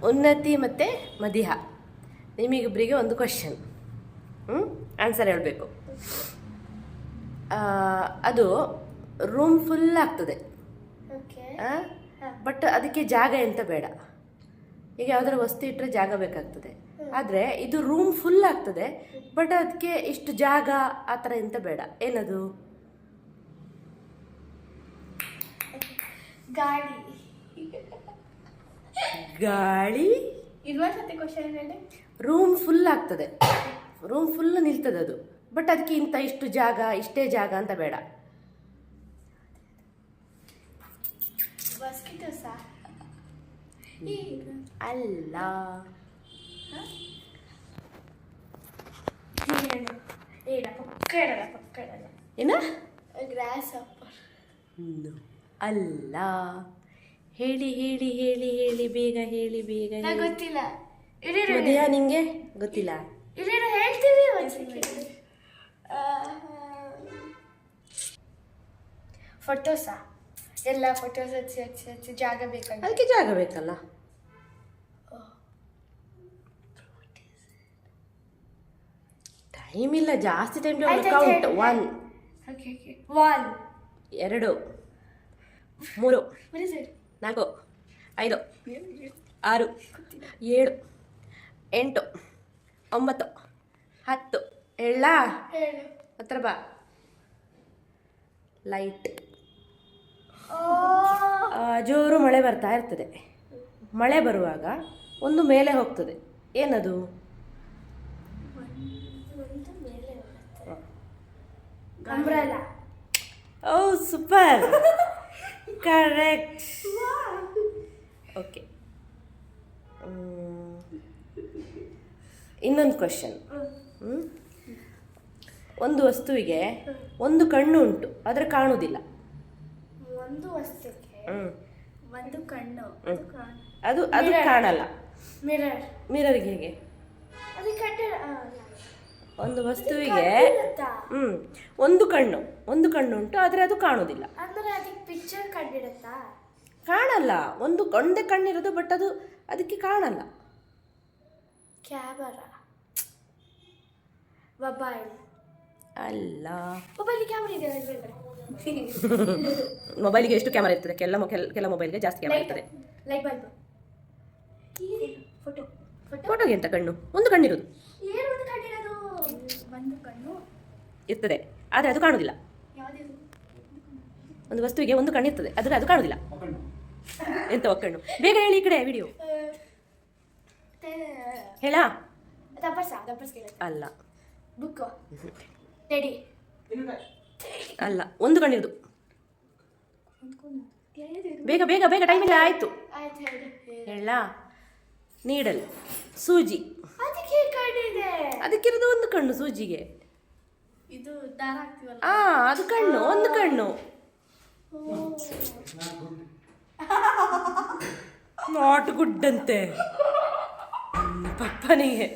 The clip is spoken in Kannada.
ಉನ್ನತಿ ಮತ್ತು ಮದಿಹ ನಿಮಗಿಬ್ಬರಿಗೆ ಒಂದು ಕ್ವಶನ್. ಆನ್ಸರ್ ಹೇಳಬೇಕು. ಅದು ರೂಮ್ ಫುಲ್ ಆಗ್ತದೆ, ಬಟ್ ಅದಕ್ಕೆ ಜಾಗ ಎಂತ ಬೇಡ. ಈಗ ಯಾವ್ದಾದ್ರು ವಸ್ತು ಇಟ್ಟರೆ ಜಾಗ ಬೇಕಾಗ್ತದೆ, ಆದರೆ ಇದು ರೂಮ್ ಫುಲ್ ಆಗ್ತದೆ, ಬಟ್ ಅದಕ್ಕೆ ಇಷ್ಟು ಜಾಗ ಆ ಥರ ಎಂತ ಬೇಡ. ಏನದು? ಗಾಳಿ. ಗಾಳಿ. ಇನ್ನೊಂದ್ಸತಿ ಕ್ವಶನ್ ಹೇಳಿ. ರೂಮ್ ಫುಲ್ ಆಗ್ತದೆ, ರೂಮ್ ಫುಲ್ ನಿಲ್ತದೆ ಅದು, ಬಟ್ ಅದಕ್ಕೆ ಇಂಥ ಇಷ್ಟು ಜಾಗ ಇಷ್ಟೇ ಜಾಗ ಅಂತ ಬೇಡ. ಅಲ್ಲ. ಏನ? ಗ್ರಾಸ್ ಅಲ್ಲ. ಹೇಳಿ ಹೇಳಿ ಹೇಳಿ ಹೇಳಿ, ಬೇಗ ಹೇಳಿ, ಬೇಗ ಹೇಳಿ. ಗೊತ್ತಿಲ್ಲ. ಮದಿಯ ನಿಂಗೆ ಗೊತ್ತಿಲ್ಲ? ಹೇಳ್ತೀವಿ. ಫೋಟೋಸಾ? ಎಲ್ಲ ಫೋಟೋಸ್ ಹಚ್ಚಿ ಜಾಗ ಬೇಕಲ್ಲ, ಅದಕ್ಕೆ ಜಾಗ ಬೇಕಲ್ಲ. ಟೈಮ್ ಇಲ್ಲ, ಜಾಸ್ತಿ ಟೈಮ್. ಕೌಂಟ್. 1 ವಾಲ್, 2 3 4 5 6 7 8 9 10. ಹೇಳ ಹತ್ರ ಬಾ. ಲೈಟ್. ಜೋರು ಮಳೆ ಬರ್ತಾ ಇರ್ತದೆ. ಮಳೆ ಬರುವಾಗ ಒಂದು ಮೇಲೆ ಹೋಗ್ತದೆ. ಏನದು? ಅಂಬ್ರೆಲಾ. ಓ ಸೂಪರ್, ಕರೆಕ್ಟ್. ಓಕೆ, ಇನ್ನೊಂದು ಕ್ವಶನ್. ಒಂದು ವಸ್ತುವಿಗೆ ಒಂದು ಕಣ್ಣು ಉಂಟು, ಆದರೆ ಕಾಣುವುದಿಲ್ಲ. ಒಂದು ವಸ್ತುಕ್ಕೆ ಒಂದು ಕಣ್ಣು, ಅದು ಅದು ಕಾಣಲ್ಲ. ಮಿರರ್. ಮಿರರ್ಗೆ ಹೇಗೆ? ಒಂದು ವಸ್ತುವಿಗೆ ಒಂದು ಕಣ್ಣು ಉಂಟು, ಆದರೆ ಅದು ಕಾಣುವುದಿಲ್ಲ. ಅಂದ್ರೆ ಅದಕ್ಕೆ ಪಿಕ್ಚರ್ ಕಂಡಿಡುತ್ತಾ? ಕಾಣಲ್ಲ. ಒಂದೇ ಕಣ್ಣಿರೋದು, ಬಟ್ ಅದು ಅದಕ್ಕೆ ಕಾಣಲ್ಲ. ಕ್ಯಾಮರಾ. ಮೊಬೈಲ್. ಅಲ್ಲ. ಮೊಬೈಲ್ ಕ್ಯಾಮರಾ ಇದೆ. ಮೊಬೈಲಿಗೆ ಎಷ್ಟು ಕ್ಯಾಮರಾ ಇರ್ತದೆ? ಕೆಲ ಮೊಬೈಲ್ಗೆ ಜಾಸ್ತಿ ಕ್ಯಾಮರಾ ಇರ್ತದೆ. Light bulb. ಫೋಟೋಗೆ ಎಂತ ಕಣ್ಣು? ಒಂದು ಕಣ್ಣಿರೋದು ಒಂದು ಕಣ್ಣು ಇರ್ತದೆ, ಆದರೆ ಅದು ಕಾಣುವುದಿಲ್ಲ. ಒಂದು ವಸ್ತುವಿಗೆ ಒಂದು ಕಣ್ಣು ಇರ್ತದೆ, ಆದರೆ ಅದು ಕಾಣುವುದಿಲ್ಲ. ಎಂತ ಒಕ್ಕಣ್ಣು? ಬೇಗ ಹೇಳಿ, ಈ ಕಡೆ ವಿಡಿಯೋ ಹೇಳ. ಅಲ್ಲ. ಬುಕ್. ಟೆಡಿ. ಅಲ್ಲ, ಒಂದು ಕಣ್ಣಿರೋದು. ಬೇಗ ಬೇಗ ಬೇಗ, ಟೈಮ್ ಇಲ್ಲ. ಆಯ್ತು, ಹೇಳ. ನೀಡಲ್. ಸೂಜಿ. ಅದಕ್ಕಿರೋದು ಒಂದು ಕಣ್ಣು ಸೂಜಿಗೆ. ಇದು ದಾರ ಹಾಕ್ತೀವಲ್ಲ, ಅದು ಕಣ್ಣು, ಒಂದು ಕಣ್ಣು. ನಾಟ್ ಗುಡ್ ಅಂತೆ ಪಪ್ಪನಿಗೆ.